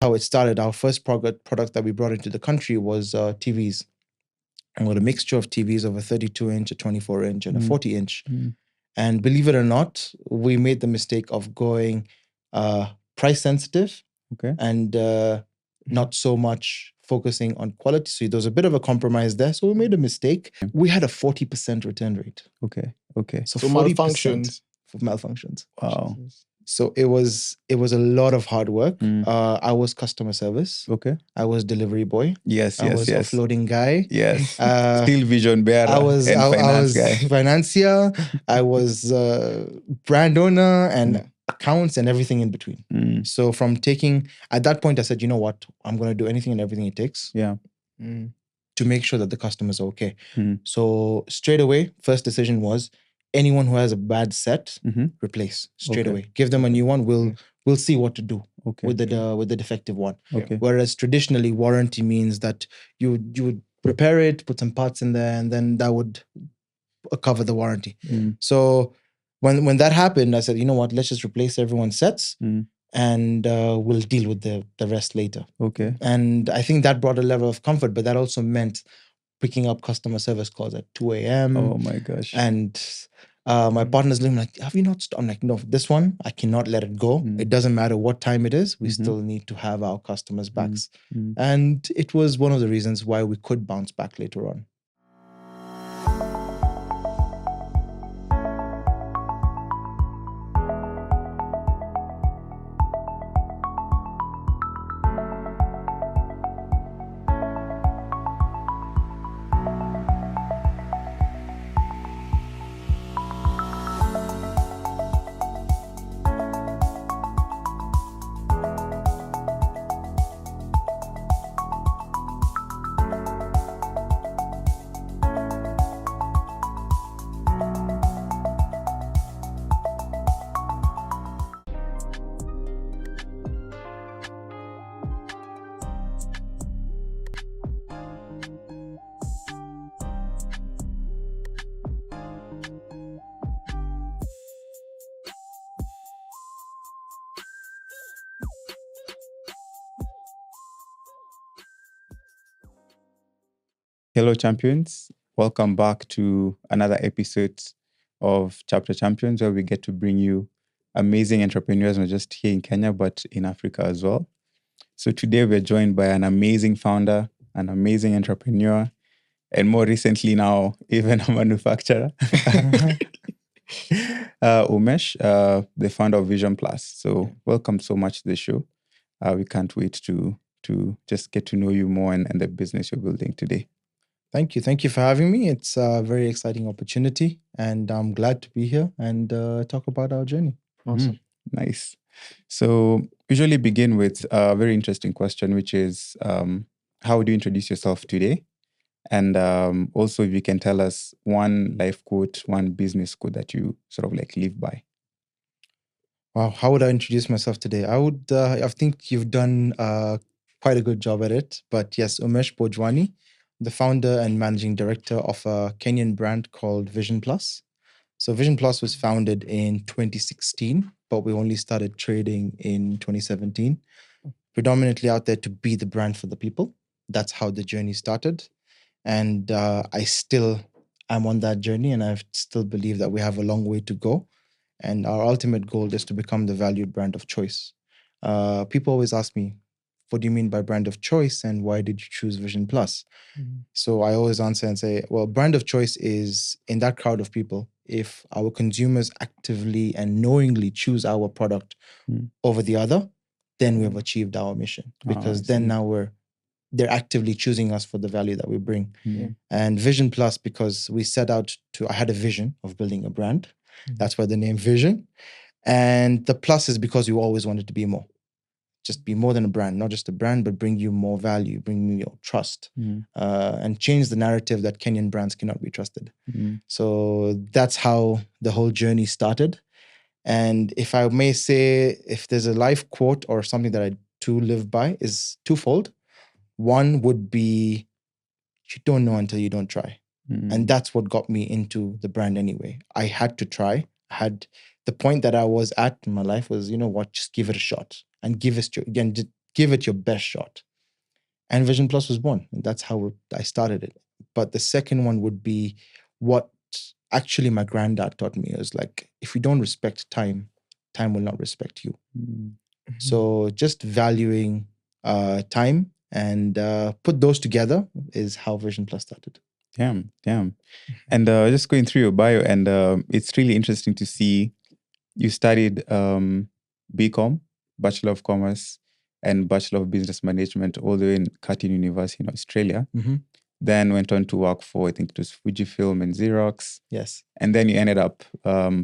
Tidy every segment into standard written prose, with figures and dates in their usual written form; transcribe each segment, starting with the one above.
how it started. Our first product that we brought into the country was TVs. And with a mixture of TVs of a 32-inch, a 24-inch, and a 40-inch. And believe it or not, we made the mistake of going price sensitive and not so much focusing on quality. So there was a bit of a compromise there. So we made a mistake. We had a 40% return rate. Okay. So 40% malfunctions. For malfunctions. Wow. So it was a lot of hard work. I was customer service. Okay. I was delivery boy. Yes. I was offloading guy. Yes. Still vision bearer. I was guy. financier. I was brand owner and accounts and everything in between. So at that point, I said, you know what? I'm going to do anything and everything it takes. Yeah. To make sure that the customers are okay. So straight away, first decision was anyone who has a bad set, replace straight away. Give them a new one. We'll see what to do with the defective one. Okay. Whereas traditionally, warranty means that you would repair it, put some parts in there, and then that would cover the warranty. So when that happened, I said, you know what? Let's just replace everyone's sets. And we'll deal with the rest later. Okay. And I think that brought a level of comfort, but that also meant picking up customer service calls at 2 a.m. Oh my gosh. And my partner's looking like, have you not stopped? I'm like, no, this one, I cannot let it go. It doesn't matter what time it is. We still need to have our customers' backs. And it was one of the reasons why we could bounce back later on. Hello, champions. Welcome back to another episode of Chapter Champions, where we get to bring you amazing entrepreneurs, not just here in Kenya, but in Africa as well. So today we're joined by an amazing founder, an amazing entrepreneur, and more recently now, even a manufacturer. Umesh, the founder of Vision Plus. So welcome so much to the show. We can't wait to just get to know you more and the business you're building today. Thank you. Thank you for having me. It's a very exciting opportunity, and I'm glad to be here and talk about our journey. Awesome. Nice. So usually begin with a very interesting question, which is how would you introduce yourself today? And also if you can tell us one life quote, one business quote that you sort of like live by. Wow. How would I introduce myself today? I think you've done quite a good job at it. But yes, Umesh Bhojwani, the founder and managing director of a Kenyan brand called Vision Plus. So Vision Plus was founded in 2016, but we only started trading in 2017. Predominantly out there to be the brand for the people. That's how the journey started. And I still am on that journey, and I still believe that we have a long way to go. And our ultimate goal is to become the valued brand of choice. People always ask me, what do you mean by brand of choice, and why did you choose Vision Plus? So I always answer and say, well, brand of choice is in that crowd of people. If our consumers actively and knowingly choose our product over the other, then we have achieved our mission, because then now they're actively choosing us for the value that we bring. And Vision Plus, because we set out I had a vision of building a brand. That's why the name Vision. And the plus is because you always wanted to be more. Just be more than a brand, not just a brand, but bring you more value, bring you your trust, and change the narrative that Kenyan brands cannot be trusted. So that's how the whole journey started. And if I may say, if there's a life quote or something that I do live by, is twofold. One would be, you don't know until you don't try. And that's what got me into the brand anyway. I had to try. The point that I was at in my life was, you know what, just give it a shot and give give it your best shot. And Vision Plus was born. And that's how I started it. But the second one would be what actually my granddad taught me is like, if you don't respect time, time will not respect you. So just valuing time and put those together is how Vision Plus started. Damn. And just going through your bio, and it's really interesting to see you studied BCom, Bachelor of Commerce, and Bachelor of Business Management all the way in Curtin University in Australia. Then went on to work for, I think it was Fujifilm and Xerox. Yes. And then you ended up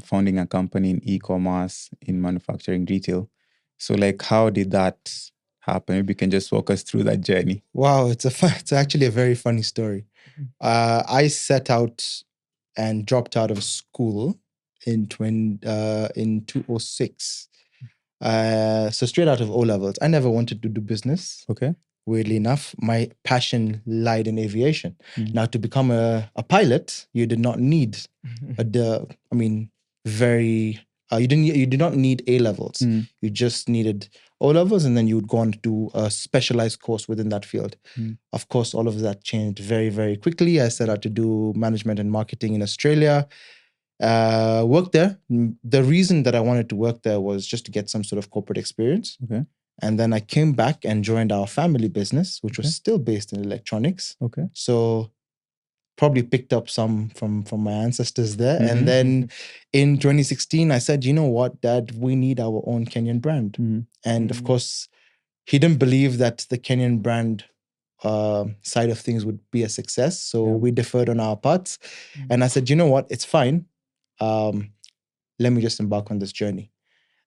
founding a company in e-commerce, in manufacturing, retail. So like, how did that happen? Maybe you can just walk us through that journey. Wow, it's actually a very funny story. I set out and dropped out of school in 2006. So straight out of O levels. I never wanted to do business. Okay. Weirdly enough, my passion lied in aviation. Now, to become a pilot, you did not need you did not need A levels. You just needed O levels, and then you would go on to do a specialized course within that field. Of course, all of that changed very, very quickly. I set out to do management and marketing in Australia. Worked there. The reason that I wanted to work there was just to get some sort of corporate experience. Okay. And then I came back and joined our family business, which was still based in electronics. Okay. So probably picked up some from my ancestors there. And then in 2016, I said, you know what, Dad, we need our own Kenyan brand. And of course, he didn't believe that the Kenyan brand side of things would be a success. So we deferred on our parts. And I said, you know what, it's fine. Let me just embark on this journey.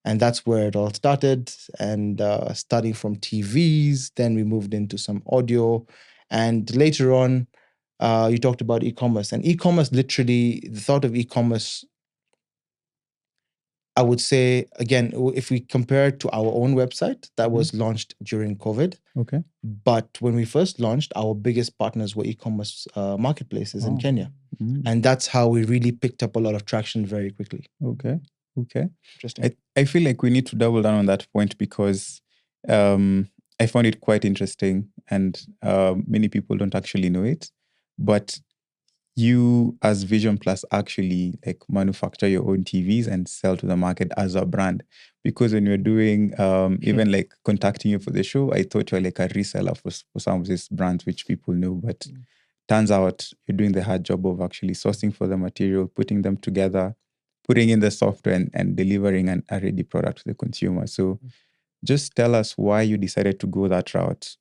And that's where it all started. And starting from TVs, then we moved into some audio. And later on, you talked about e-commerce. And e-commerce, literally, the thought of e-commerce, I would say, again, if we compare it to our own website, that was launched during COVID. Okay. But when we first launched, our biggest partners were e-commerce marketplaces in Kenya. And that's how we really picked up a lot of traction very quickly. Okay. Interesting. I feel like we need to double down on that point because I found it quite interesting, and many people don't actually know it. But you, as Vision Plus, actually like manufacture your own TVs and sell to the market as a brand. Because when you're doing even like contacting you for the show, I thought you're like a reseller for some of these brands which people know, but turns out you're doing the hard job of actually sourcing for the material, putting them together, putting in the software and delivering a ready product to the consumer. So just tell us why you decided to go that route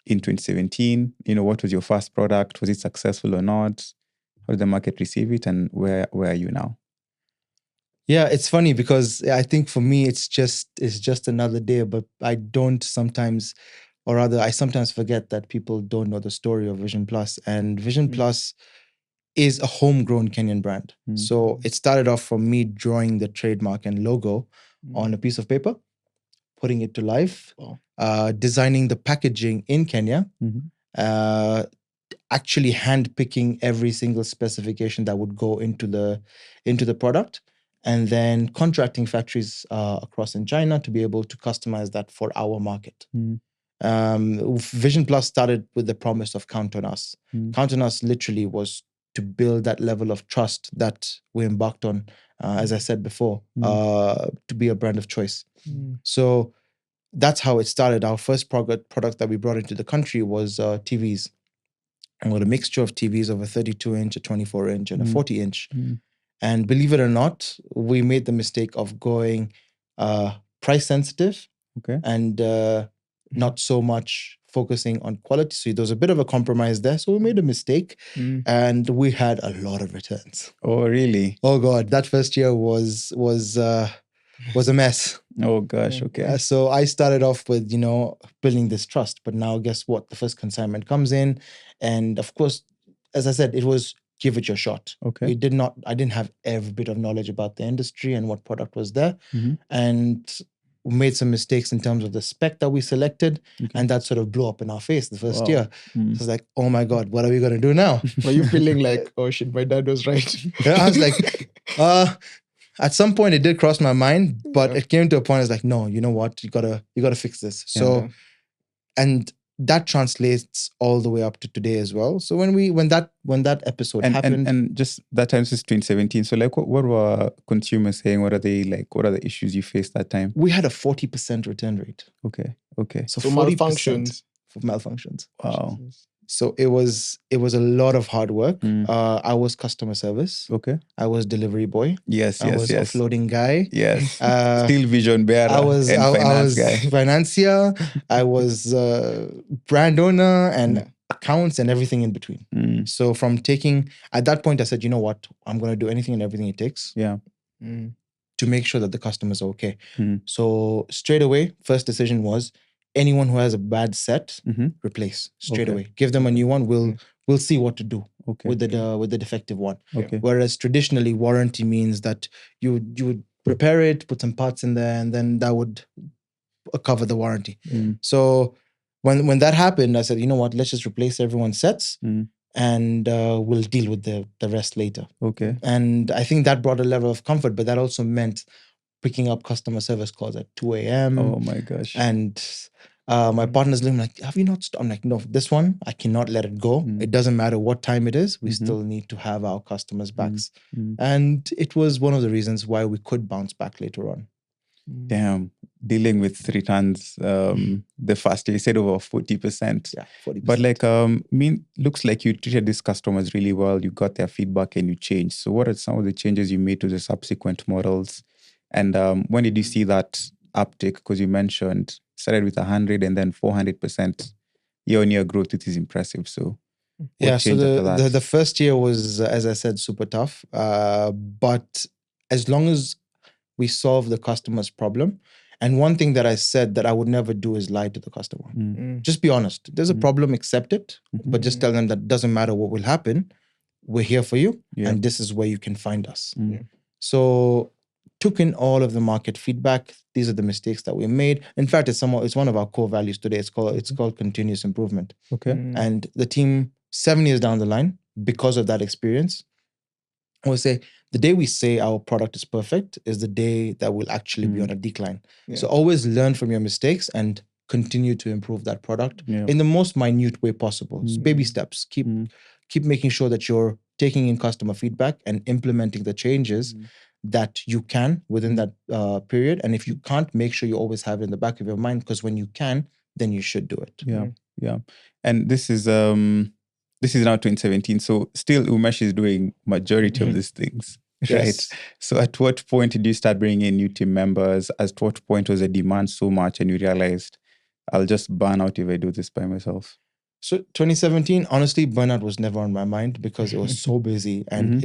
in 2017. What was your first product? Was it successful or not? How did the market receive it? And where are you now? Yeah, it's funny because I think for me, it's just another day, but I sometimes forget that people don't know the story of Vision Plus. And Vision Plus is a homegrown Kenyan brand. So it started off from me drawing the trademark and logo on a piece of paper, putting it to life, designing the packaging in Kenya, actually hand-picking every single specification that would go into the product, and then contracting factories across in China to be able to customize that for our market. Vision Plus started with the promise of Count on Us. Count on Us literally was to build that level of trust that we embarked on, as I said before, to be a brand of choice. So that's how it started. Our first product that we brought into the country was TVs. And with a mixture of TVs of a 32-inch, a 24-inch, and a 40-inch. And believe it or not, we made the mistake of going price sensitive and not so much focusing on quality. So there was a bit of a compromise there. So we made a mistake and we had a lot of returns. Oh, really? Oh, God. That first year was a mess. Oh, gosh. Okay. So I started off with, building this trust. But now guess what? The first consignment comes in. And of course, as I said, it was give it your shot. Okay. I didn't have every bit of knowledge about the industry and what product was there. And we made some mistakes in terms of the spec that we selected. And that sort of blew up in our face the first year. So it's like, oh my God, what are we going to do now? Were you feeling like, oh shit, my dad was right? Yeah, I was like, at some point it did cross my mind, but it came to a point, it's like, no, you know what? You gotta fix this. So and that translates all the way up to today as well. So when that episode happened, and just that time since 2017. So like, what were consumers saying? What are they like? What are the issues you faced that time? we had a 40% return rate. Okay. So, So 40% malfunctions. for malfunctions. Wow. So it was a lot of hard work. Mm. I was customer service. Okay. I was delivery boy. Yes. I was Yes. offloading guy. Yes. Uh, Still vision bearer. I was and I finance was guy. financier. I was brand owner and Yeah. accounts and everything in between. Mm. So from at that point, I said, you know what, I'm going to do anything and everything it takes Yeah. to make sure that the customers are okay. Mm. So straight away, first decision was anyone who has a bad set, Mhm. replace straight Okay. away. Give them a new one. We'll see what to do Okay. with the defective one. Okay. Whereas traditionally, warranty means that you would prepare it, put some parts in there, and then that would cover the warranty. Mm. So when that happened, I said, you know what, let's just replace everyone's sets, Mm. and we'll deal with the rest later. Okay. And I think that brought a level of comfort, but that also meant picking up customer service calls at 2 a.m. Oh my gosh. And my partner's looking like, have you not stopped? I'm like, no, this one, I cannot let it go. Mm. It doesn't matter what time it is. We Mhm. still need to have our customers' backs. Mm. And it was one of the reasons why we could bounce back later on. Damn. Dealing with returns, the first year, you said over 40%. Yeah, 40%. But like, looks like you treated these customers really well. You got their feedback and you changed. So what are some of the changes you made to the subsequent models? And when did you see that uptick? Because you mentioned started with 100 and then 400% year-on-year growth, which is impressive. So what yeah, so changed after that? the first year was, as I said, super tough. But as long as we solve the customer's problem, and one thing that I said that I would never do is lie to the customer. Just be honest. There's a problem, accept it, but just tell them that doesn't matter what will happen. We're here for you, Yeah. and this is where you can find us. Mm. So took in all of the market feedback. These are the mistakes that we made. In fact, it's one of our core values today. It's called continuous improvement. Okay. And the team 7 years down the line, because of that experience, I would say the day we say our product is perfect is the day that we'll actually be on a decline. Yeah. So always learn from your mistakes and continue to improve that product Yeah. in the most minute way possible. So baby steps. Keep making sure that you're taking in customer feedback and implementing the changes that you can within that period. And if you can't, make sure you always have it in the back of your mind, because when you can, then you should do it. Yeah. Yeah. And this is now 2017. So still Umesh is doing majority of these things. Right. Yes. So at what point did you start bringing in new team members? At what point was the demand so much and you realized I'll just burn out if I do this by myself? So 2017, honestly, burnout was never on my mind because it was so busy and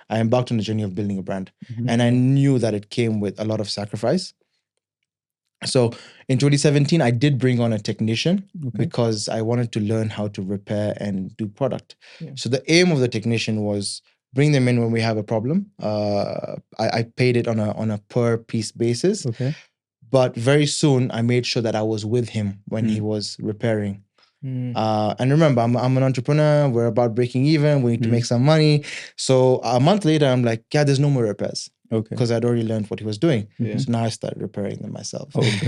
I embarked on the journey of building a brand. And I knew that it came with a lot of sacrifice. So in 2017, I did bring on a technician because I wanted to learn how to repair and do product. Yeah. So the aim of the technician was bring them in when we have a problem. I paid it on a per piece basis. Okay. But very soon, I made sure that I was with him when he was repairing. And remember, I'm an entrepreneur. We're about breaking even. We need to make some money. So a month later, I'm like, yeah, there's no more repairs. Okay. Because I'd already learned what he was doing. Yeah. So now I started repairing them myself. Okay.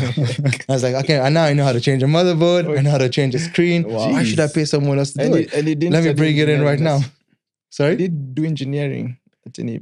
I was like, okay, now I know how to change a motherboard. I know how to change a screen. Wow. Why should I pay someone else to do it? And you didn't Let me study bring it in right now. engineering. Sorry? You did do engineering.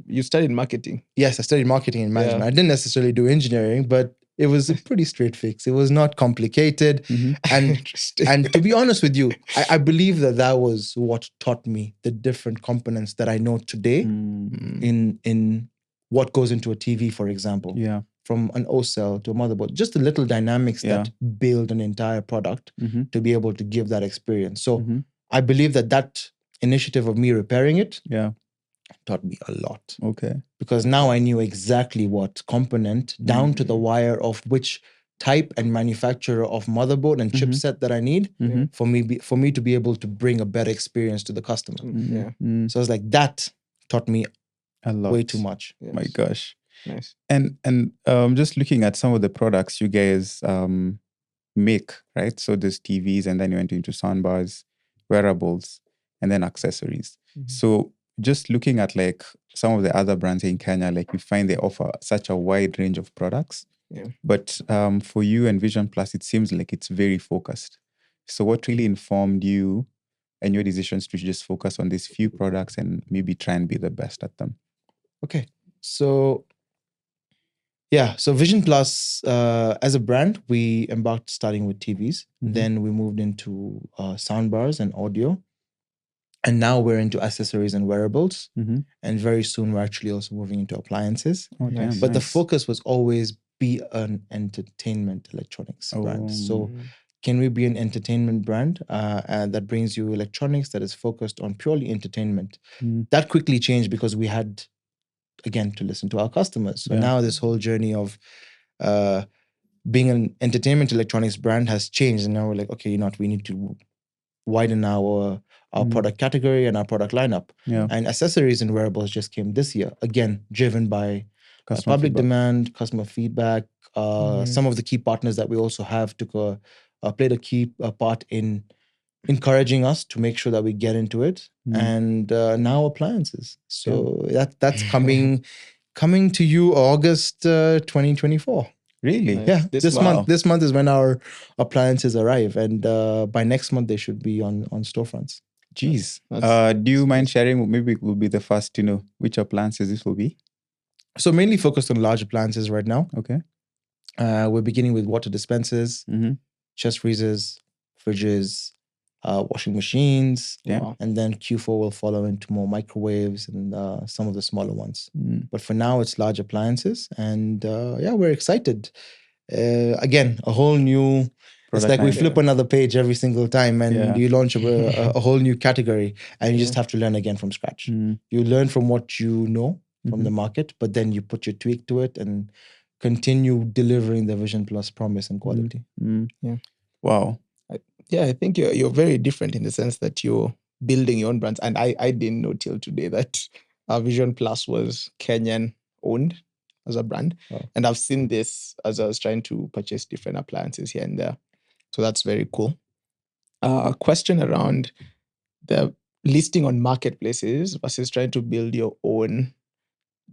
You studied marketing. Yes, I studied marketing and management. Yeah. I didn't necessarily do engineering, but it was a pretty straight fix. It was not complicated. And Interesting. and to be honest with you, I believe that was what taught me the different components that I know today in what goes into a TV, for example. Yeah. From an O-cell to a motherboard, just the little dynamics that build an entire product to be able to give that experience. So I believe that initiative of me repairing it taught me a lot. Okay. Because now I knew exactly what component down to the wire of which type and manufacturer of motherboard and chipset that I need for me to be able to bring a better experience to the customer. Yeah. So I was like, that taught me A lot. way too much. Yes. My gosh. Nice. And just looking at some of the products you guys make, right? So there's TVs, and then you went into soundbars, wearables, and then accessories. So just looking at like some of the other brands in Kenya, like we find they offer such a wide range of products. Yeah. But for you and Vision Plus, it seems like it's very focused. So what really informed you and your decisions to just focus on these few products and maybe try and be the best at them? Okay. So so Vision Plus, as a brand, we embarked starting with TVs. Mhm. Then we moved into soundbars and audio. And now we're into accessories and wearables. Mhm. And very soon we're actually also moving into appliances. Oh, Nice. damn, But the nice. focus was always be an entertainment electronics brand. So Mm. can we be an entertainment brand that brings you electronics that is focused on purely entertainment? Mm. That quickly changed because we had, again, to listen to our customers. So Yeah. now this whole journey of being an entertainment electronics brand has changed. And now we're like, okay, you know what, we need to widen our product category and our product lineup. Yeah. And accessories and wearables just came this year, again, driven by Customer public feedback. demand, customer feedback. Some of the key partners that we also have played a key part in encouraging us to make sure that we get into it. And now appliances. So that's coming to you August 2024. Really? Nice. Yeah, This this month. month. This month is when our appliances arrive, and by next month they should be on storefronts. Jeez. That's- Do you mind sharing? Maybe we'll be the first to know which appliances this will be. So mainly focused on large appliances right now. Okay. We're beginning with water dispensers, Mhm. chest freezers, fridges, washing machines, Yeah. and then Q4 will follow into more microwaves and some of the smaller ones. Mm. But for now, it's large appliances, and we're excited. Again, a whole new. It's Product like we line. flip another page every single time, and Yeah. you launch a whole new category, and you just Yeah. have to learn again from scratch. Mm. You learn from what you know from the market, but then you put your tweak to it and continue delivering the Vision Plus promise and quality. Mm. Yeah. Wow. Yeah, I think you're very different in the sense that you're building your own brands. And I didn't know till today that Vision Plus was Kenyan owned as a brand. Wow. And I've seen this as I was trying to purchase different appliances here and there. So that's very cool. A question around the listing on marketplaces versus trying to build your own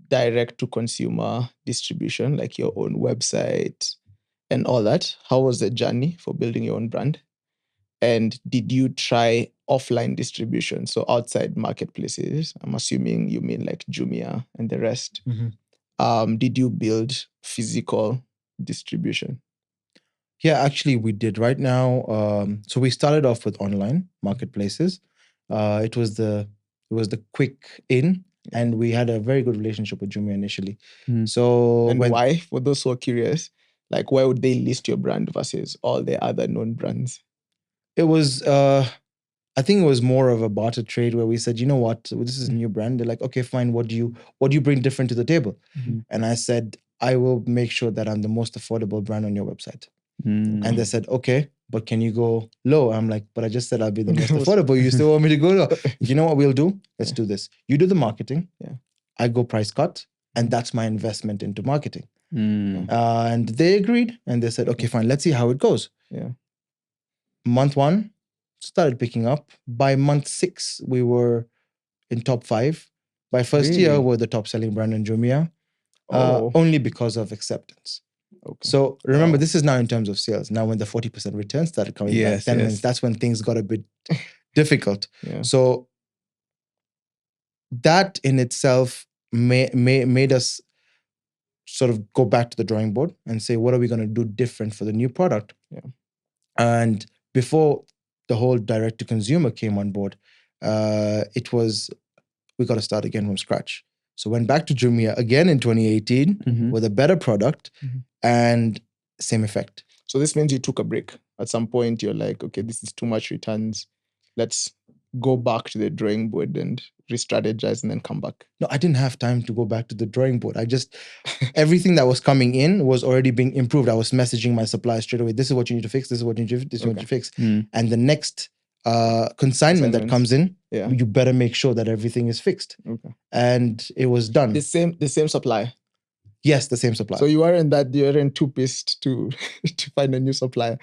direct to consumer distribution, like your own website and all that. How was the journey for building your own brand? And did you try offline distribution? So outside marketplaces, I'm assuming you mean like Jumia and the rest. Did you build physical distribution? Yeah, actually, we did. Right now, so we started off with online marketplaces. It was the quick in, and we had a very good relationship with Jumia initially. So And why? For those who are curious, like why would they list your brand versus all the other known brands? it was, I think it was more of a barter trade where we said, you know what, this is a new brand. They're like, okay, fine. What do you bring different to the table? And I said, I will make sure that I'm the most affordable brand on your website. Mm. And they said, okay, but can you go low? I'm like, but I just said I'll be the most affordable. You still want me to go low? You know what we'll do? Let's do this. You do the marketing. Yeah. I go price cut. And that's my investment into marketing. Mm. And they agreed. And they said, okay, fine. Let's see how it goes. Yeah. Month 1 started picking up. By month 6, we were in top 5. By first year, Really? we're the top selling brand in Jumia. Oh. Only because of acceptance. Okay. So remember, Wow. this is now in terms of sales. Now, when the 40% returns started coming Yes, back, then yes. that's when things got a bit difficult. Yeah. So that in itself made us sort of go back to the drawing board and say, what are we going to do different for the new product? Yeah. And before the whole direct to consumer came on board, it was, we got to start again from scratch. So went back to Jumia again in 2018 with a better product and same effect. So this means you took a break. At some point, you're like, okay, this is too much returns. Let's go back to the drawing board and re-strategize and then come back. No, I didn't have time to go back to the drawing board. I just, everything that was coming in was already being improved. I was messaging my suppliers straight away. This is what you need to fix. This is what you need to, this is what you fix. And the next consignment that comes in, you better make sure that everything is fixed. Okay. And it was done. The same supplier. Yes, the same supplier. So you weren't too pissed to find a new supplier.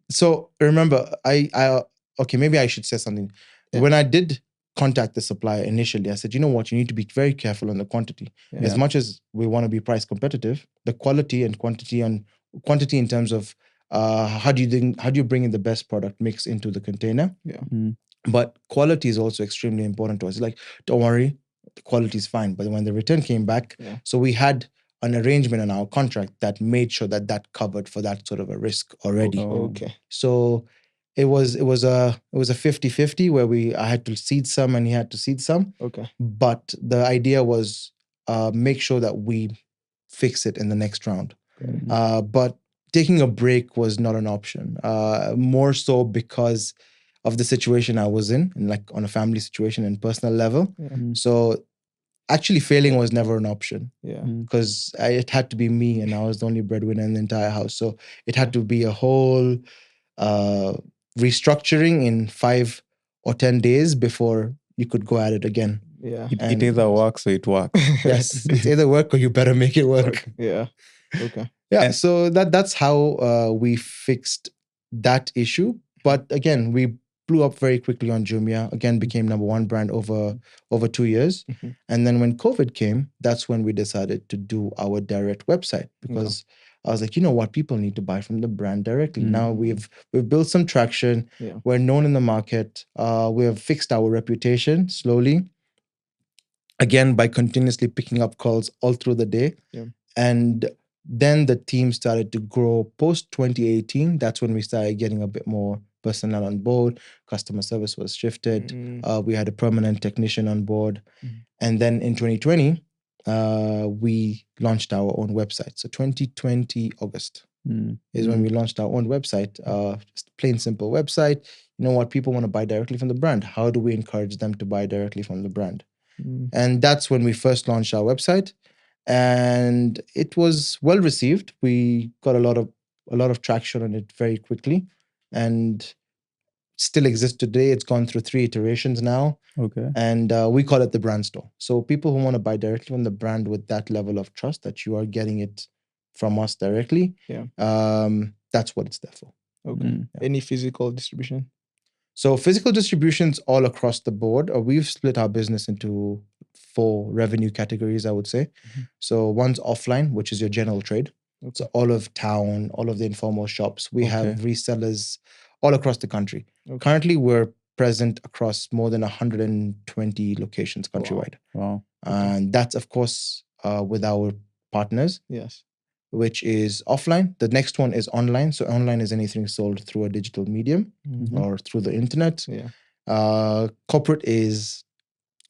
So remember, I okay, maybe I should say something. Yeah. When I did contact the supplier initially. I said, you know what, you need to be very careful on the quantity. Yeah. As much as we want to be price competitive, the quality and quantity in terms of how do you bring in the best product mix into the container. Yeah. But quality is also extremely important to us. Like, don't worry, the quality is fine. But when the return came back, Yeah. so we had an arrangement in our contract that made sure that covered for that sort of a risk already. Okay. So it was a 50-50 where I had to seed some and he had to seed some. Okay. But the idea was make sure that we fix it in the next round. But taking a break was not an option. More so because of the situation I was in, and like on a family situation and personal level. Yeah. So actually failing was never an option Yeah. because it had to be me, and I was the only breadwinner in the entire house. So it had to be a whole restructuring in 5 or 10 days before you could go at it again. Yeah. It either works or it works. Yes, it's either work or you better make it work. Yeah. Okay. Yeah, And- so that's how we fixed that issue. But again, we blew up very quickly on Jumia. Again, became number one brand over 2 years. Mhm. And then when COVID came, that's when we decided to do our direct website because I was like, you know what, people need to buy from the brand directly. Now we've built some traction. Yeah. We're known in the market. We have fixed our reputation slowly. Again, by continuously picking up calls all through the day. Yeah. And then the team started to grow post 2018. That's when we started getting a bit more personnel on board. Customer service was shifted. We had a permanent technician on board. And then in 2020, we launched our own website. So 2020 August is when we launched our own website. Just plain simple website. You know what? People want to buy directly from the brand. How do we encourage them to buy directly from the brand? And that's when we first launched our website. And it was well received. We got a lot of traction on it very quickly, and still exists today. It's gone through 3 iterations now, Okay. and we call it the brand store. So people who want to buy directly from the brand with that level of trust that you are getting it from us directly, that's what it's there for. Okay. Any physical distribution? So physical distributions all across the board. We've split our business into 4 revenue categories, I would say. So one's offline, which is your general trade. So all of town, all of the informal shops. We have resellers all across the country. Currently, we're present across more than 120 locations countrywide. Wow. And that's, of course, with our partners. Yes. Which is offline. The next one is online. So online is anything sold through a digital medium or through the internet. Corporate is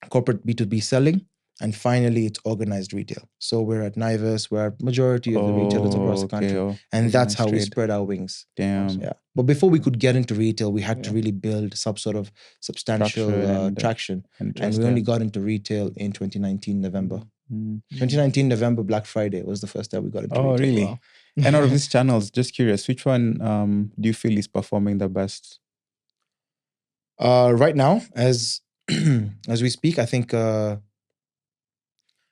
corporate B2B selling. And finally, it's organized retail. So we're at Nivus, we're at majority of the retailers across the country. And that's how we spread our wings. Damn. Yeah. But before we could get into retail, we had to really build some sort of substantial traction. And we only got into retail in 2019, November. 2019 November, Black Friday was the first time we got into retail. Oh, really? Wow. And out of these channels, just curious, which one do you feel is performing the best? Right now, as as we speak, I think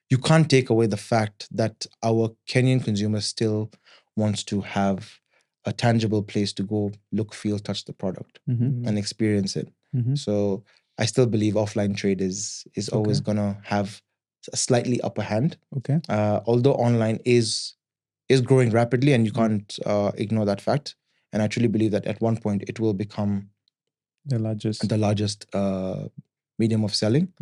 you can't take away the fact that our Kenyan consumer still wants to have a tangible place to go, look, feel, touch the product, and experience it. So I still believe offline trade is always gonna have a slightly upper hand. Okay. Although online is growing rapidly, and you can't ignore that fact. And I truly believe that at one point it will become The largest. the largest medium of selling.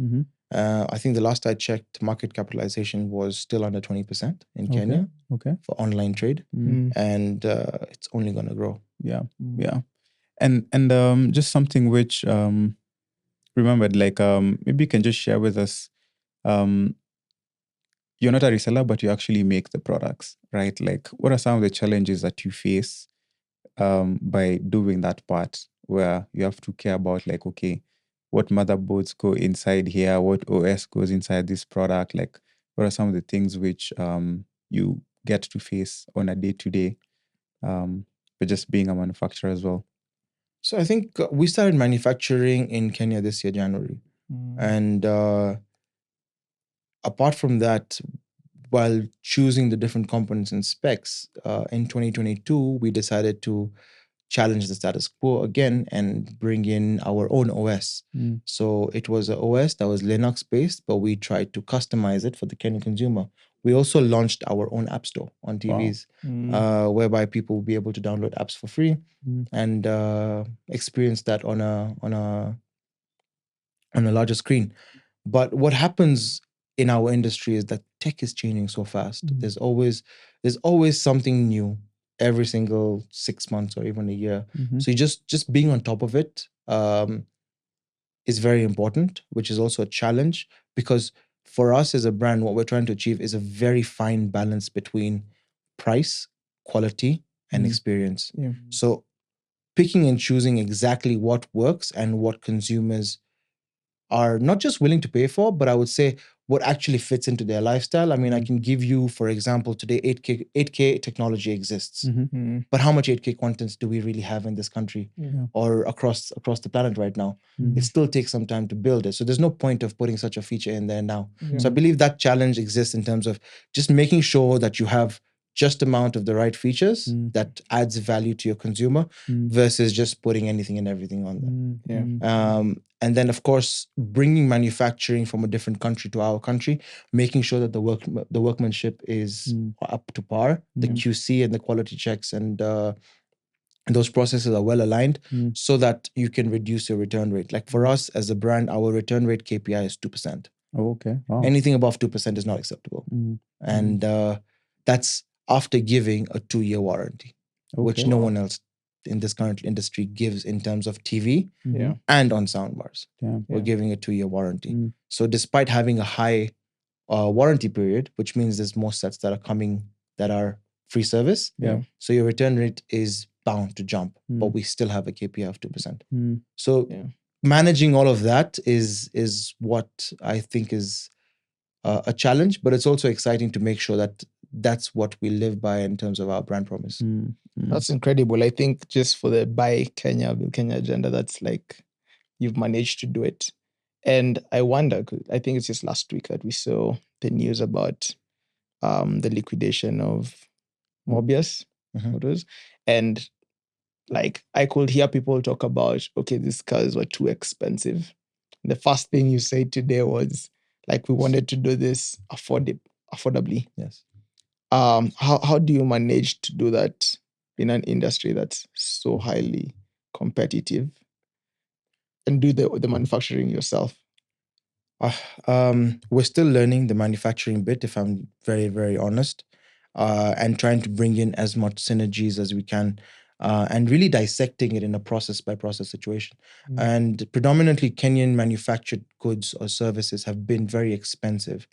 I think the last I checked, market capitalization was still under 20% in Kenya for online trade, and it's only going to grow. Yeah. And just something which remembered, like maybe you can just share with us. You're not a reseller, but you actually make the products, right? Like, what are some of the challenges that you face by doing that part, where you have to care about, like, okay, what motherboards go inside here, what OS goes inside this product? Like, what are some of the things which you get to face on a day-to-day, but just being a manufacturer as well? So I think we started manufacturing in Kenya this year, January. And apart from that, while choosing the different components and specs, in 2022, we decided to challenge the status quo again and bring in our own OS. So it was an OS that was Linux based, but we tried to customize it for the Kenyan consumer. We also launched our own app store on TVs, whereby people will be able to download apps for free and experience that on a larger screen. But what happens in our industry is that tech is changing so fast. There's always something new every single 6 months or even a year. So you just being on top of it is very important, which is also a challenge, because for us as a brand, what we're trying to achieve is a very fine balance between price, quality, and experience. Yeah. So picking and choosing exactly what works and what consumers are not just willing to pay for, but I would say what actually fits into their lifestyle. I mean, I can give you, for example, today 8K technology exists, but how much 8K content do we really have in this country or across the planet right now? It still takes some time to build it. So there's no point of putting such a feature in there now. So I believe that challenge exists in terms of just making sure that you have just amount of the right features that adds value to your consumer versus just putting anything and everything on there. And then, of course, bringing manufacturing from a different country to our country, making sure that the workmanship is up to par, the QC and the quality checks and those processes are well aligned so that you can reduce your return rate. Like for us as a brand, our return rate KPI is 2%. Oh, okay. Wow. Anything above 2% is not acceptable. And that's after giving a 2-year warranty, which no one else in this current industry gives in terms of TV and on soundbars. We're giving a 2-year warranty. So despite having a high warranty period, which means there's more sets that are coming that are free service. So your return rate is bound to jump, but we still have a KPI of 2%. So managing all of that is what I think is a challenge, but it's also exciting to make sure that that's what we live by in terms of our brand promise. That's incredible. I think just for the buy Kenya, build Kenya agenda, that's like you've managed to do it. And I wonder, 'cause I think it's just last week that we saw the news about the liquidation of Mobius Motors. And like I could hear people talk about, okay, these cars were too expensive. The first thing you said today was like, we wanted to do this affordably. Yes. How do you manage to do that in an industry that's so highly competitive and do the manufacturing yourself? We're still learning the manufacturing bit, if I'm very, very honest, and trying to bring in as much synergies as we can, and really dissecting it in a process-by-process situation. And predominantly Kenyan manufactured goods or services have been very expensive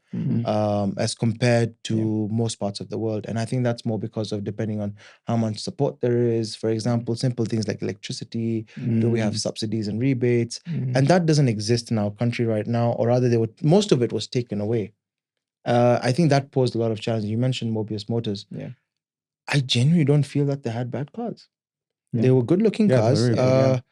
as compared to most parts of the world. And I think that's more because of depending on how much support there is. For example, simple things like electricity, do we have subsidies and rebates? And that doesn't exist in our country right now, or rather most of it was taken away. I think that posed a lot of challenges. You mentioned Mobius Motors. I genuinely don't feel that they had bad cars. They were good-looking cars.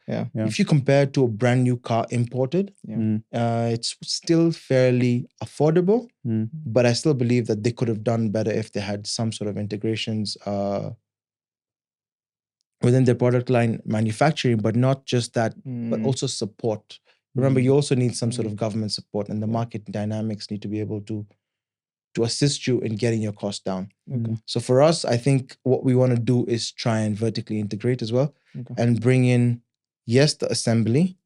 If you compare it to a brand new car imported, it's still fairly affordable. But I still believe that they could have done better if they had some sort of integrations within their product line manufacturing, but not just that, but also support. Remember, you also need some sort of government support, and the market dynamics need to be able to assist you in getting your cost down. So for us, I think what we want to do is try and vertically integrate as well and bring in, yes, the assembly,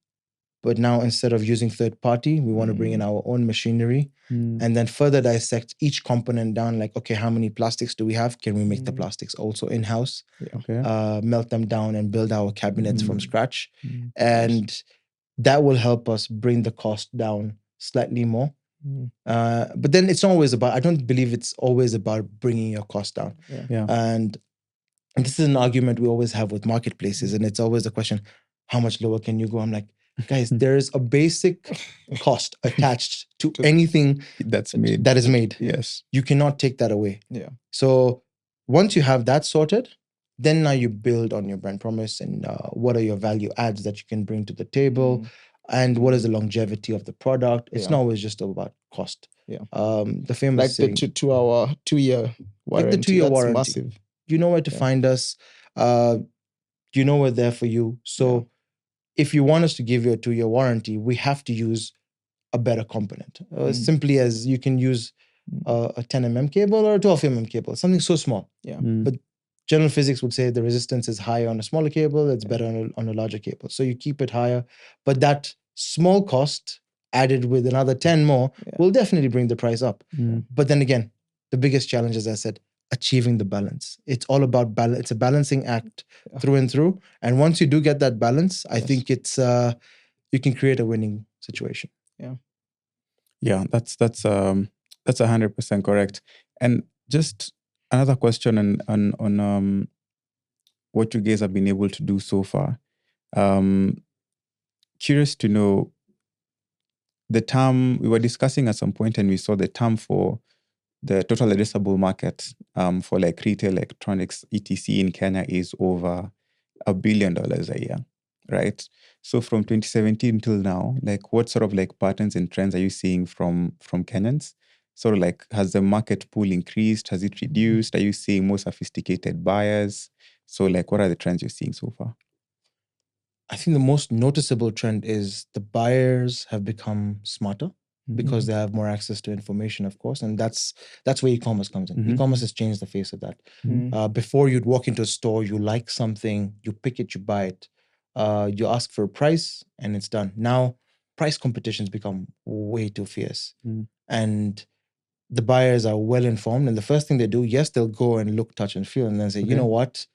but now instead of using third party, we want to bring in our own machinery and then further dissect each component down, like, okay, how many plastics do we have? Can we make the plastics also in-house? Melt them down and build our cabinets from scratch. And that will help us bring the cost down slightly more. But then it's not always about, I don't believe it's always about bringing your cost down. And this is an argument we always have with marketplaces. And it's always the question, how much lower can you go? I'm like, guys, there's a basic cost attached to anything that is made. Yes. You cannot take that away. So once you have that sorted, then now you build on your brand promise and what are your value adds that you can bring to the table. And what is the longevity of the product? It's not always just about cost. The famous like saying, the 2-year warranty. Like the 2-year that's warranty. massive. You know where to find us. you know we're there for you. So if you want us to give you a 2-year warranty, we have to use a better component. Simply as you can use a 10 cable or a 12 cable, something so small. Yeah. But general physics would say the resistance is higher on a smaller cable, it's better on a larger cable. So you keep it higher. But that small cost added with another 10 more will definitely bring the price up. But then again, the biggest challenge, as I said, achieving the balance. It's all about balance. It's a balancing act through and through. And once you do get that balance, I think it's you can create a winning situation. Yeah, that's 100% correct. And just another question on what you guys have been able to do so far. Curious to know the term we were discussing at some point, and we saw the term for the total addressable market for like retail electronics etc in Kenya is over $1 billion a year, right? So from 2017 till now, like what sort of like patterns and trends are you seeing from Kenyans? Sort of like, has the market pool increased? Has it reduced? Are you seeing more sophisticated buyers? So like, what are the trends you're seeing so far? I think the most noticeable trend is the buyers have become smarter because they have more access to information, of course. And that's where e-commerce comes in. E-commerce has changed the face of that. Before, you'd walk into a store, you like something, you pick it, you buy it. You ask for a price and it's done. Now, price competitions become way too fierce. And the buyers are well informed. And the first thing they do, yes, they'll go and look, touch, and feel, and then say, you know what?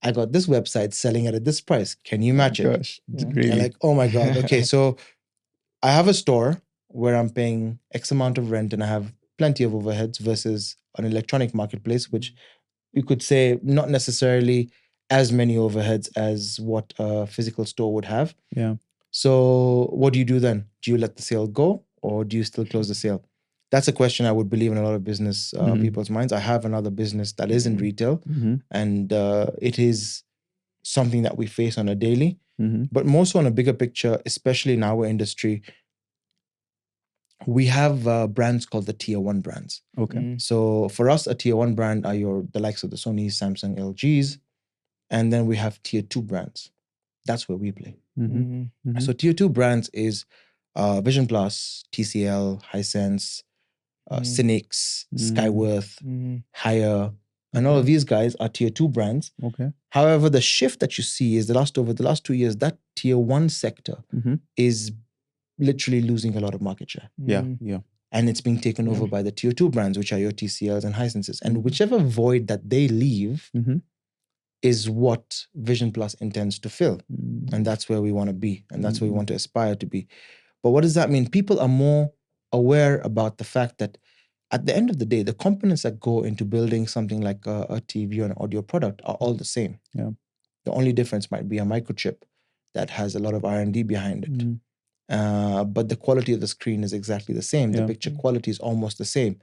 I got this website selling it at this price. Can you match it? Gosh, really? And like, oh my God. Okay, so I have a store where I'm paying X amount of rent and I have plenty of overheads versus an electronic marketplace, which you could say not necessarily as many overheads as what a physical store would have. Yeah. So what do you do then? Do you let the sale go or do you still close the sale? That's a question I would believe in a lot of business people's minds. I have another business that is in retail, and it is something that we face on a daily, but more so on a bigger picture, especially in our industry. We have brands called the tier 1 brands. Okay. So for us, a tier 1 brand are the likes of the Sonys, Samsung, LGs, and then we have tier 2 brands. That's where we play. So tier 2 brands is Vision Plus, TCL, Hisense, Cynics, Skyworth, Hire, and all of these guys are tier 2 brands. Okay. However, the shift that you see is over the last 2 years, that tier 1 sector is literally losing a lot of market share. Yeah. And it's being taken over by the tier 2 brands, which are your TCLs and Hisenses. And whichever void that they leave is what Vision Plus intends to fill. And that's where we want to be. And that's where we want to aspire to be. But what does that mean? People are more aware about the fact that at the end of the day, the components that go into building something like a TV or an audio product are all the same. Yeah. The only difference might be a microchip that has a lot of R&D behind it. But the quality of the screen is exactly the same. The picture quality is almost the same.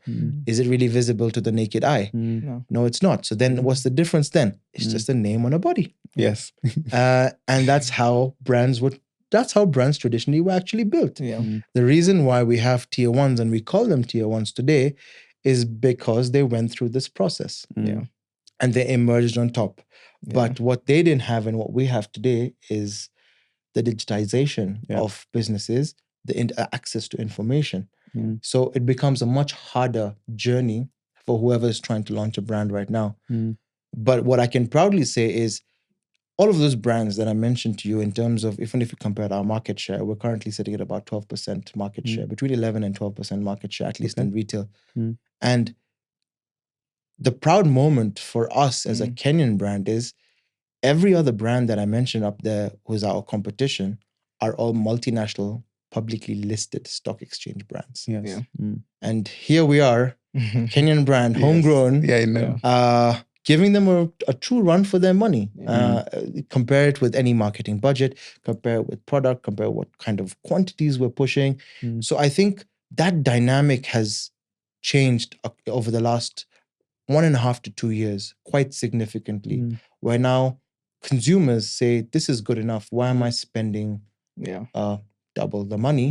Is it really visible to the naked eye? No, it's not. So then what's the difference then? It's just a name on a body. Yes. And that's how brands traditionally were actually built. The reason why we have tier 1s and we call them tier 1s today is because they went through this process. And they emerged on top. But what they didn't have and what we have today is the digitization of businesses, the access to information. So it becomes a much harder journey for whoever is trying to launch a brand right now. But what I can proudly say is all of those brands that I mentioned to you in terms of, even if you compare our market share, we're currently sitting at about 12% market share, between 11 and 12% market share, at least in retail. And the proud moment for us as a Kenyan brand is every other brand that I mentioned up there who's our competition are all multinational, publicly listed stock exchange brands. Yes. And here we are, Kenyan brand, homegrown. Yeah, I know. Giving them a true run for their money. Compare it with any marketing budget, compare it with product, compare what kind of quantities we're pushing. So I think that dynamic has changed over the last 1.5 to 2 years quite significantly, where now consumers say, this is good enough. Why am I spending double the money?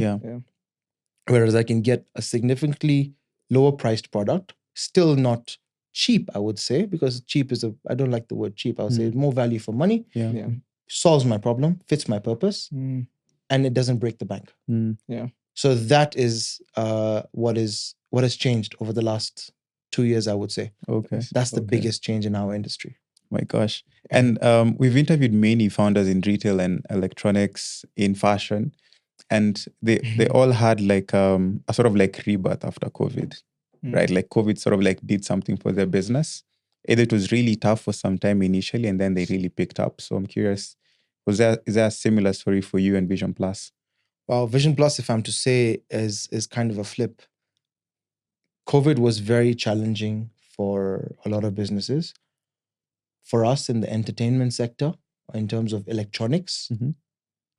Whereas I can get a significantly lower priced product, still not cheap, I would say, because cheap I don't like the word cheap. I would say more value for money, Yeah. Yeah. solves my problem, fits my purpose, Mm. and it doesn't break the bank. Yeah. So that is what has changed over the last 2 years, I would say. Okay. That's the Okay. biggest change in our industry. My gosh. And we've interviewed many founders in retail and electronics, in fashion, and they all had like a sort of like rebirth after COVID, right? Like COVID sort of like did something for their business. Either it was really tough for some time initially, and then they really picked up. So I'm curious, is there a similar story for you and Vision Plus? Well, Vision Plus, if I'm to say, is kind of a flip. COVID was very challenging for a lot of businesses. For us in the entertainment sector, in terms of electronics,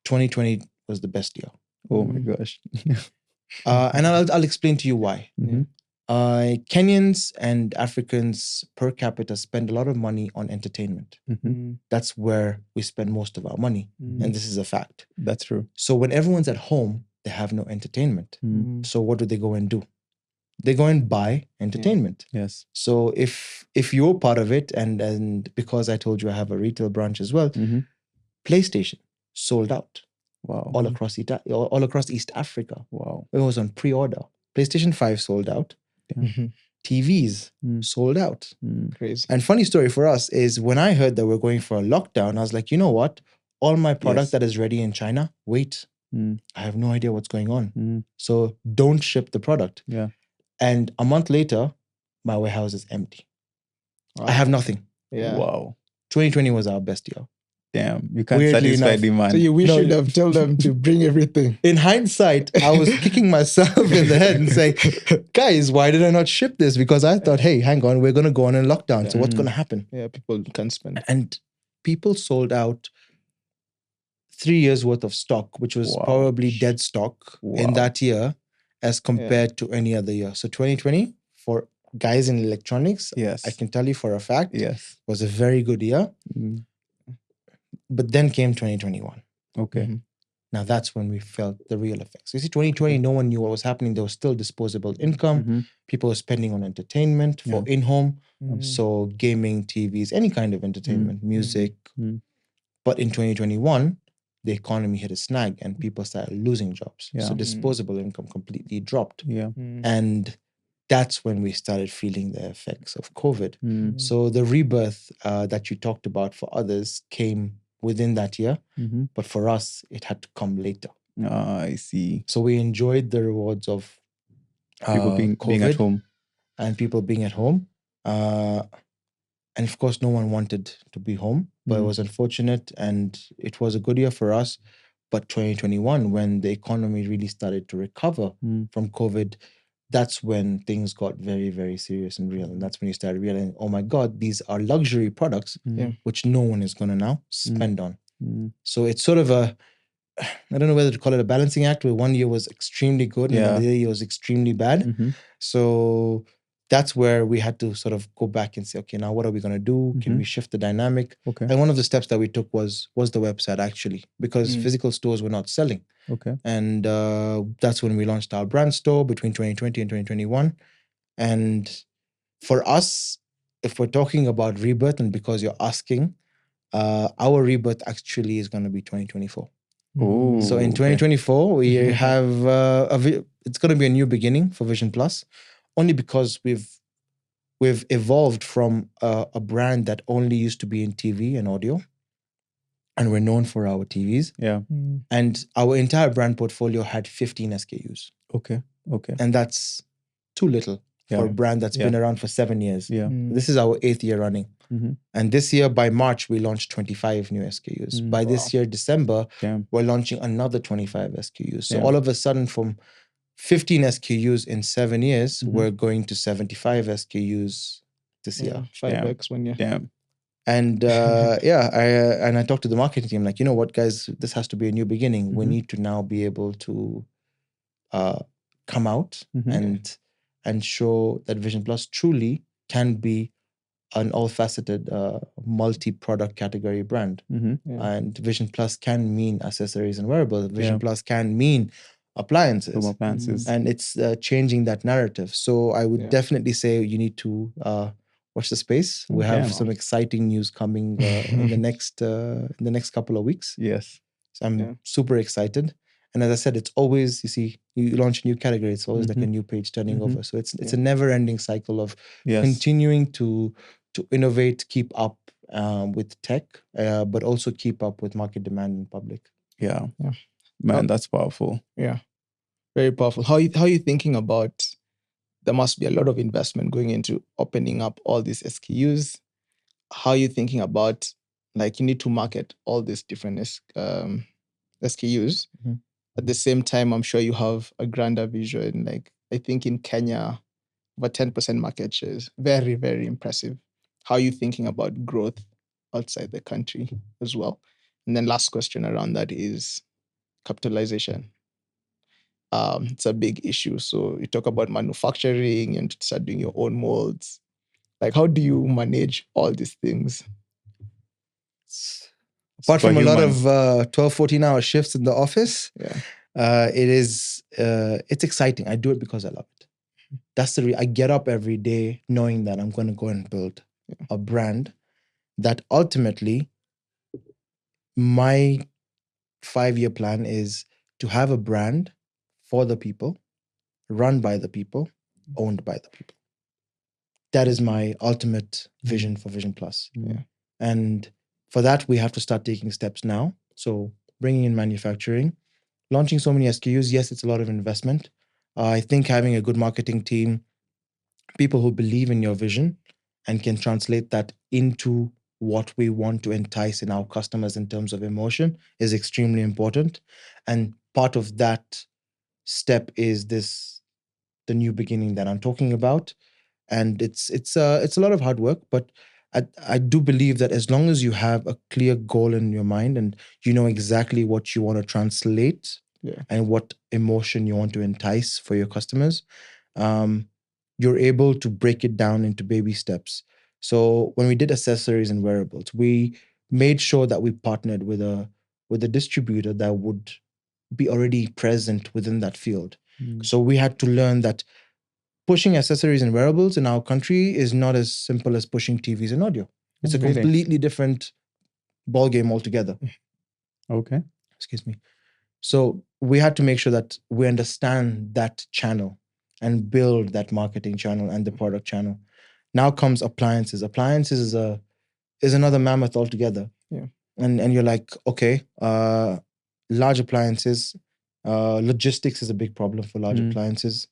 2020 was the best year. Oh my gosh. And I'll explain to you why. Mhm. Kenyans and Africans per capita spend a lot of money on entertainment. Mhm. That's where we spend most of our money. And this is a fact. That's true. So when everyone's at home, they have no entertainment. So what do they go and do? They go and buy entertainment. Yes. So if you're part of it, and because I told you I have a retail branch as well, PlayStation sold out Wow. all across East Africa. Wow. It was on pre-order. PlayStation 5 sold out. TVs sold out. Crazy. And funny story for us is when I heard that we're going for a lockdown, I was like, you know what? All my product Yes. that is ready in China, wait, I have no idea what's going on. So don't ship the product. Yeah. And a month later, my warehouse is empty. Wow. I have nothing. Yeah. Wow. 2020 was our best year. Damn. You can't Weirdly satisfy enough. demand. So we No. should have told them to bring everything. In hindsight, I was kicking myself in the head and saying, guys, why did I not ship this? Because I thought, hey, hang on, we're going to go on a lockdown. So what's going to happen? Yeah, people can spend. And people sold out 3 years worth of stock, which was Wow. probably dead stock in Wow. that year as compared to any other year. So 2020, for guys in electronics, Yes. I can tell you for a fact, Yes. was a very good year. But then came 2021. Okay. Now that's when we felt the real effects. You see, 2020, no one knew what was happening. There was still disposable income. People were spending on entertainment for in-home. So gaming, TVs, any kind of entertainment, music. But in 2021, the economy hit a snag and people started losing jobs. Yeah. So disposable income completely dropped. Yeah. And that's when we started feeling the effects of COVID. Mm. So the rebirth that you talked about for others came within that year. But for us, it had to come later. I see. So we enjoyed the rewards of People being at COVID home. and people being at home. And of course, no one wanted to be home, but it was unfortunate. And it was a good year for us. But 2021, when the economy really started to recover from COVID, that's when things got very, very serious and real. And that's when you started realizing, oh my God, these are luxury products, which no one is going to now spend on. So it's sort of I don't know whether to call it a balancing act, where one year was extremely good and the other year was extremely bad. So that's where we had to sort of go back and say, okay, now what are we going to do? Can we shift the dynamic? Okay. And one of the steps that we took was the website, actually, because physical stores were not selling. Okay. And that's when we launched our brand store between 2020 and 2021. And for us, if we're talking about rebirth, and because you're asking, our rebirth actually is going to be 2024. Oh, So in 2024, we have it's going to be a new beginning for Vision Plus, only because we've evolved from a brand that only used to be in TV and audio, and we're known for our TVs. Yeah. And our entire brand portfolio had 15 SKUs. Okay. Okay. And that's too little for a brand that's been around for 7 years. Yeah. This is our 8th year running. And this year, by March, we launched 25 new SKUs. By this year, December, we're launching another 25 SKUs. So all of a sudden, from 15 SKUs in 7 years, we're going to 75 SKUs this year. 5x 1 year. Damn. And I talked to the marketing team, like, you know what, guys, this has to be a new beginning. We need to now be able to come out and show that Vision Plus truly can be an all-faceted, multi-product category brand. And Vision Plus can mean accessories and wearables. Vision Plus can mean appliances. Home appliances. And it's changing that narrative. So I would definitely say you need to watch the space. We Okay. have some exciting news coming in the next couple of weeks. Yes. So I'm Yeah. super excited. And as I said, it's always, you see, you launch a new category, it's always like a new page turning over. So it's a never-ending cycle of Yes. continuing to innovate, keep up with tech, but also keep up with market demand in public. Yeah. Yeah. Man, that's powerful. Yeah. Very powerful. How are you thinking about, there must be a lot of investment going into opening up all these SKUs. How are you thinking about, like, you need to market all these different SKUs. Mhm. At the same time, I'm sure you have a grander vision. Like, I think in Kenya, over 10% market share is very, very impressive. How are you thinking about growth outside the country as well? And then last question around that is capitalization. It's a big issue. So you talk about manufacturing and start doing your own molds. Like, how do you manage all these things? Apart from a lot Superhuman. of 12, 14-hour shifts in the office, Yeah. it's exciting. I do it because I love it. That's I get up every day knowing that I'm going to go and build a brand that ultimately my 5-year plan is to have a brand for the people, run by the people, owned by the people. That is my ultimate vision for Vision Plus. Yeah. And for that, we have to start taking steps now. So bringing in manufacturing, launching so many SKUs, yes, it's a lot of investment. I think having a good marketing team, people who believe in your vision and can translate that into what we want to entice in our customers in terms of emotion is extremely important. And part of that step is the new beginning that I'm talking about. And it's a lot of hard work, but I do believe that as long as you have a clear goal in your mind and you know exactly what you want to translate and what emotion you want to entice for your customers, you're able to break it down into baby steps. So when we did accessories and wearables, we made sure that we partnered with a distributor that would be already present within that field. So we had to learn that pushing accessories and wearables in our country is not as simple as pushing TVs and audio. It's a Really? completely different ballgame altogether. Okay. Excuse me. So we had to make sure that we understand that channel and build that marketing channel and the product channel. Now comes appliances. Appliances is another mammoth altogether. Yeah. And you're like, okay, large appliances, logistics is a big problem for large appliances.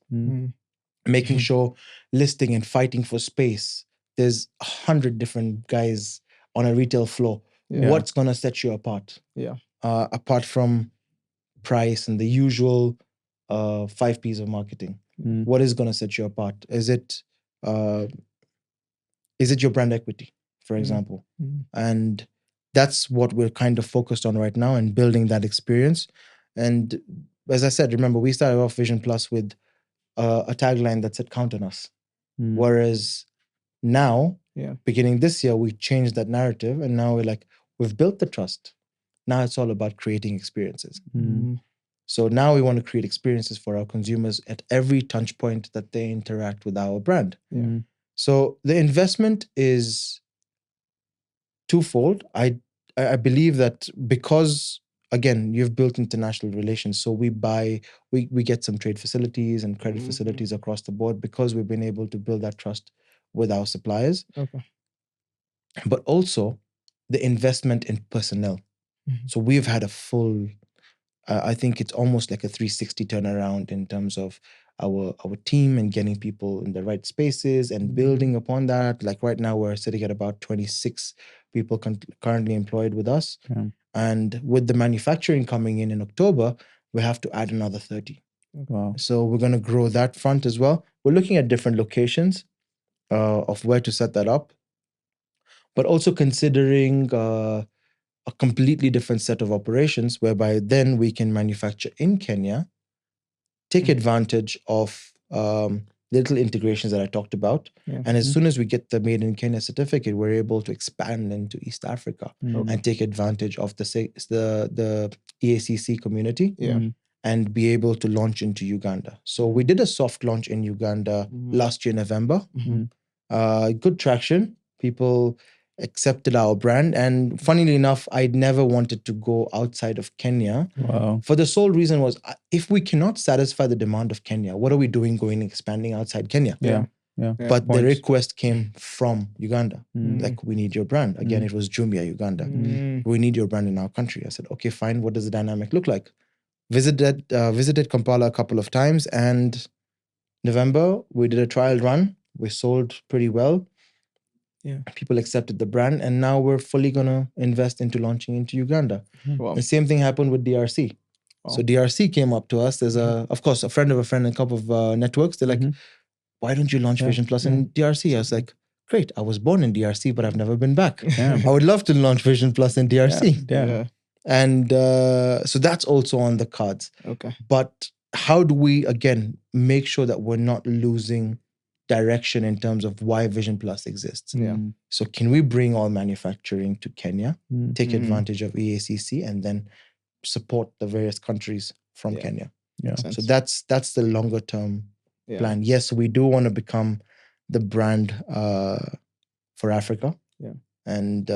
Making sure listing and fighting for space. There's 100 different guys on a retail floor. Yeah. What's gonna set you apart? Yeah. Apart from price and the usual 5 P's of marketing. What is gonna set you apart? Is it your brand equity, for example? And that's what we're kind of focused on right now and building that experience. And as I said, remember, we started off Vision Plus with a tagline that said "Count on us." Whereas now, beginning this year, we changed that narrative, and now we're like, we've built the trust. Now it's all about creating experiences. So now we want to create experiences for our consumers at every touch point that they interact with our brand. So the investment is twofold. I believe that because, again, you've built international relations, so we get some trade facilities and credit facilities across the board because we've been able to build that trust with our suppliers. Okay. But also the investment in personnel. So we've had a full, I think it's almost like a 360 turnaround in terms of our team and getting people in the right spaces and building upon that. Like right now, we're sitting at about 26 people currently employed with us. Yeah. And with the manufacturing coming in October, we have to add another 30. Wow. So we're going to grow that front as well. We're looking at different locations of where to set that up, but also considering a completely different set of operations whereby then we can manufacture in Kenya, take advantage of little integrations that I talked about. And as soon as we get the Made in Kenya certificate, we're able to expand into East Africa and take advantage of the EACC community and be able to launch into Uganda. So we did a soft launch in Uganda last year, November. Good traction. People accepted our brand. And funnily enough, I'd never wanted to go outside of Kenya. Wow. For the sole reason was, if we cannot satisfy the demand of Kenya, what are we doing going expanding outside Kenya? Yeah. Yeah. But the Point. request came from Uganda. Mm. Like, we need your brand. Again, Mm. it was Jumia, Uganda. Mm. We need your brand in our country. I said, okay, fine. What does the dynamic look like? Visited Kampala a couple of times, and November, we did a trial run. We sold pretty well. Yeah. People accepted the brand, and now we're fully gonna invest into launching into Uganda. Wow. The same thing happened with DRC. So Wow. DRC came up to us. There's of course, a friend of a friend and a couple of networks. They're like, Mhm. why don't you launch Yeah, Vision Plus yeah. in DRC? I was like, great. I was born in DRC, but I've never been back. Yeah. I would love to launch Vision Plus in DRC. Yeah. And so that's also on the cards. Okay. But how do we, again, make sure that we're not losing direction in terms of why Vision Plus exists? Yeah. Mm. So can we bring all manufacturing to Kenya, Mm. take Mhm. advantage of EACC, and then support the various countries from Yeah. Kenya? Yeah. Makes sense. So that's the longer term Yeah. plan. Yes, we do want to become the brand for Africa. Yeah. And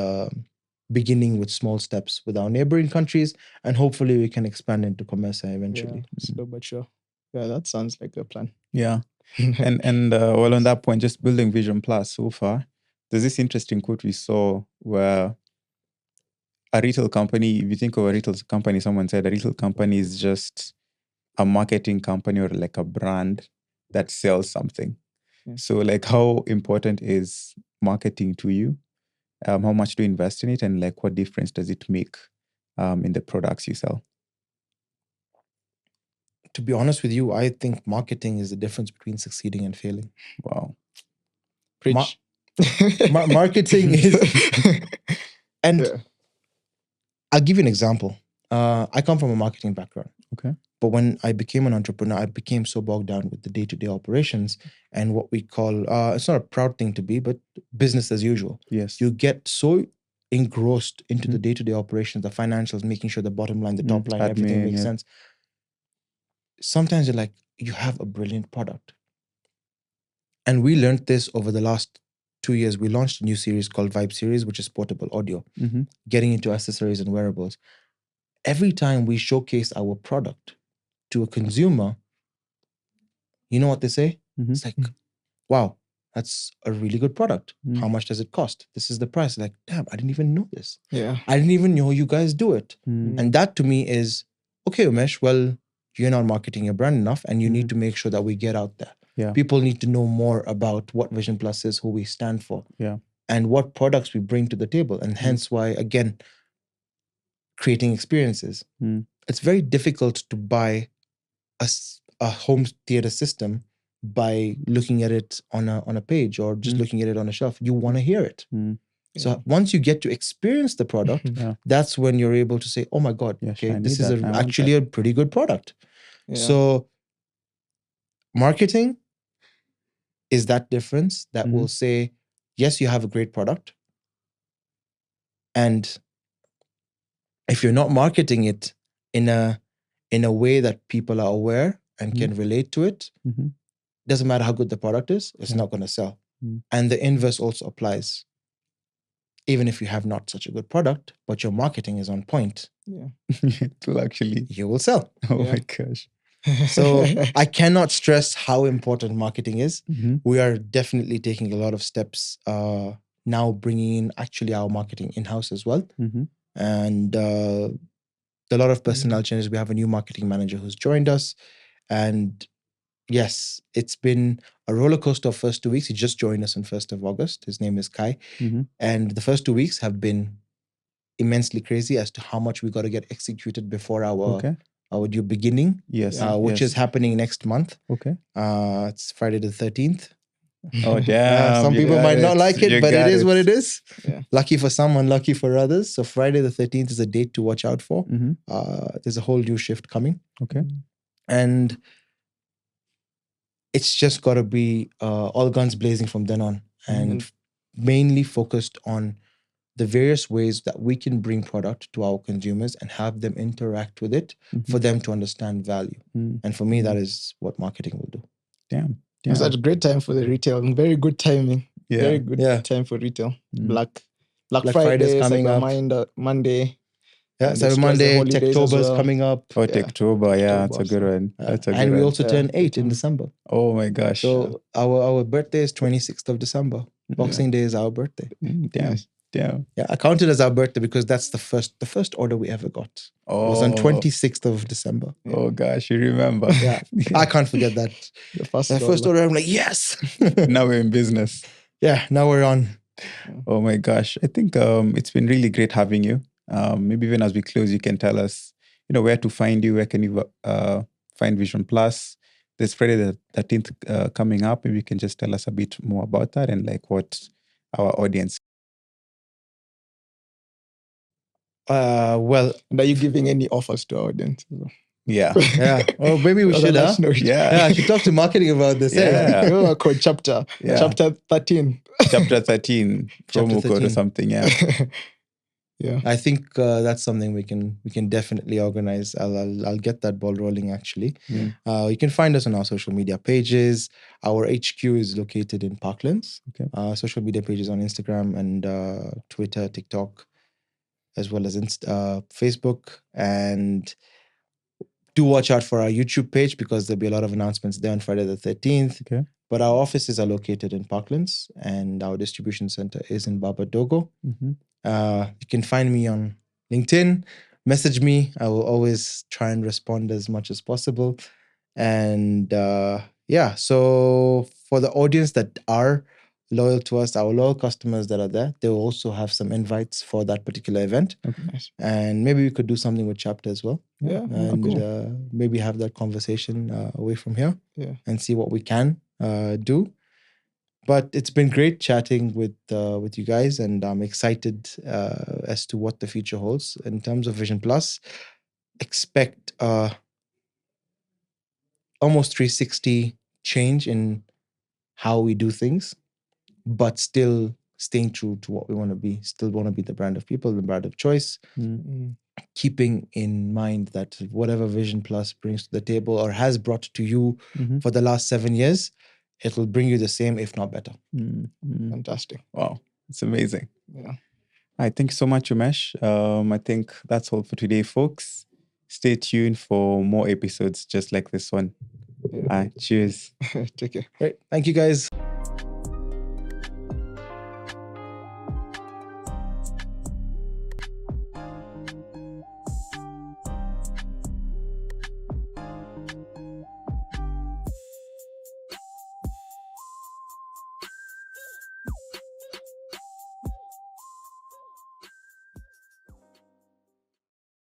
beginning with small steps with our neighboring countries, and hopefully we can expand into Commercia eventually. Yeah. Slow but sure. Yeah, that sounds like a plan. Yeah. And well, on that point, just building Vision Plus so far, there's this interesting quote we saw where a retail company, if you think of a retail company, someone said a retail company is just a marketing company or like a brand that sells something. Yeah. So, like, how important is marketing to you? How much do you invest in it, and like, what difference does it make in the products you sell? To be honest with you, I think marketing is the difference between succeeding and failing. Wow. Preach. Marketing is, and Yeah. I'll give you an example. I come from a marketing background. Okay. But when I became an entrepreneur, I became so bogged down with the day-to-day operations and what we call, it's not a proud thing to be, but business as usual. Yes. You get so engrossed into the day-to-day operations, the financials, making sure the bottom line, the top line, everything admin, makes yeah. sense. Sometimes you're like, you have a brilliant product. And we learned this over the last 2 years. We launched a new series called Vibe Series, which is portable audio, Mm-hmm. getting into accessories and wearables. Every time we showcase our product to a consumer, you know what they say? Mhm. It's like, wow, that's a really good product. Mm. How much does it cost? This is the price. Like, damn, I didn't even know this. Yeah. I didn't even know you guys do it. Mm. And that to me is, okay, Umesh, well, you're not marketing your brand enough, and you need to make sure that we get out there. Yeah. People need to know more about what Vision Plus is, who we stand for, Yeah. and what products we bring to the table. And hence why, again, creating experiences. Mm. It's very difficult to buy a home theater system by looking at it on a page or just looking at it on a shelf. You want to hear it. Mm. So once you get to experience the product, Yeah. that's when you're able to say, oh my God, Yes, I okay, this need is that. I want actually a pretty good product. Yeah. So marketing is that difference that will say, yes, you have a great product. And if you're not marketing it in a way that people are aware and can relate to it, Mhm. doesn't matter how good the product is, it's not going to sell. Mm. And the inverse also applies. Even if you have not such a good product, but your marketing is on point, Yeah. It will actually. you will sell. Oh Yeah. my gosh. So I cannot stress how important marketing is. Mhm. We are definitely taking a lot of steps now, bringing in actually our marketing in-house as well. Mhm. And a lot of personnel changes. We have a new marketing manager who's joined us. And yes, it's been a roller coaster of first 2 weeks. He just joined us on 1st of August. His name is Kai. Mhm. And the first 2 weeks have been immensely crazy as to how much we got to get executed before Okay. our due beginning, Yes. which yes. is happening next month. Okay. It's Friday the 13th. Oh damn. Some you people got might not like it, You but it got is what it is. Yeah. Lucky for some, unlucky for others. So Friday the 13th is a date to watch out for. Mhm. There's a whole new shift coming. Okay. And it's just got to be all guns blazing from then on, and mainly focused on the various ways that we can bring product to our consumers and have them interact with it for them to understand value. Mm. And for me, that is what marketing will do. Damn. It was a great time for the retail and very good timing. Yeah. Very good Yeah. time for retail. Mm. Black Black Friday Friday's is coming coming up. up. Monday. Yeah, And so it strikes the Monday, holidays as Techtober's well. coming up. Oh, Yeah. Techtober. Yeah, that's a Techtober, good so- one. That's a good And we one. also Yeah, turn good 8 in time. December. Oh my gosh. So our birthday is 26th of December. Boxing Day is our birthday. Damn. Nice. Damn. Yeah, I count it as our birthday because that's the first order we ever got. It was on 26th of December. Oh gosh, you remember. Yeah. I can't forget that. The first, The first order. order, I'm like, yes. Now we're in business. Yeah, now we're on. Oh my gosh. I think it's been really great having you. Maybe even as we close, you can tell us, where to find you, where can you find Vision Plus. There's Friday the 13th coming up. Maybe you can just tell us a bit more about that and like what our audience. Well, And are you giving any offers to our audience? Yeah. yeah. Oh, maybe we On a should, huh? last note. Yeah, I should talk to marketing about this. Yeah. Eh? Oh, code chapter. Yeah. Chapter 13. Chapter 13, Chapter promo code or 13. something. Yeah. Yeah. I think that's something we can definitely organize. I'll get that ball rolling actually. Yeah. You can find us on our social media pages. Our HQ is located in Parklands. Okay. Social media pages on Instagram and Twitter, TikTok, as well as Facebook. And do watch out for our YouTube page because there'll be a lot of announcements there on Friday the 13th. Okay. But our offices are located in Parklands and our distribution center is in Babadogo. Mhm. You can find me on LinkedIn, message me. I will always try and respond as much as possible. And yeah, so for the audience that are loyal to us, our loyal customers that are there, they will also have some invites for that particular event. Okay. Nice. And maybe we could do something with Chapter as well. Yeah. And Cool. maybe have that conversation away from here Yeah. and see what we can do. But it's been great chatting with you guys, and I'm excited as to what the future holds in terms of Vision Plus. Expect almost 360 change in how we do things, but still staying true to what we want to be. Still want to be the brand of people, the brand of choice. Mm. Keeping in mind that whatever Vision Plus brings to the table or has brought to you Mhm. for the last 7 years, it will bring you the same, if not better. Fantastic. Wow. It's amazing. Yeah. All right. Thank you so much, Umesh. I think that's all for today, folks. Stay tuned for more episodes just like this one. Yeah. All right. Cheers. Take care. Great. Thank you, guys.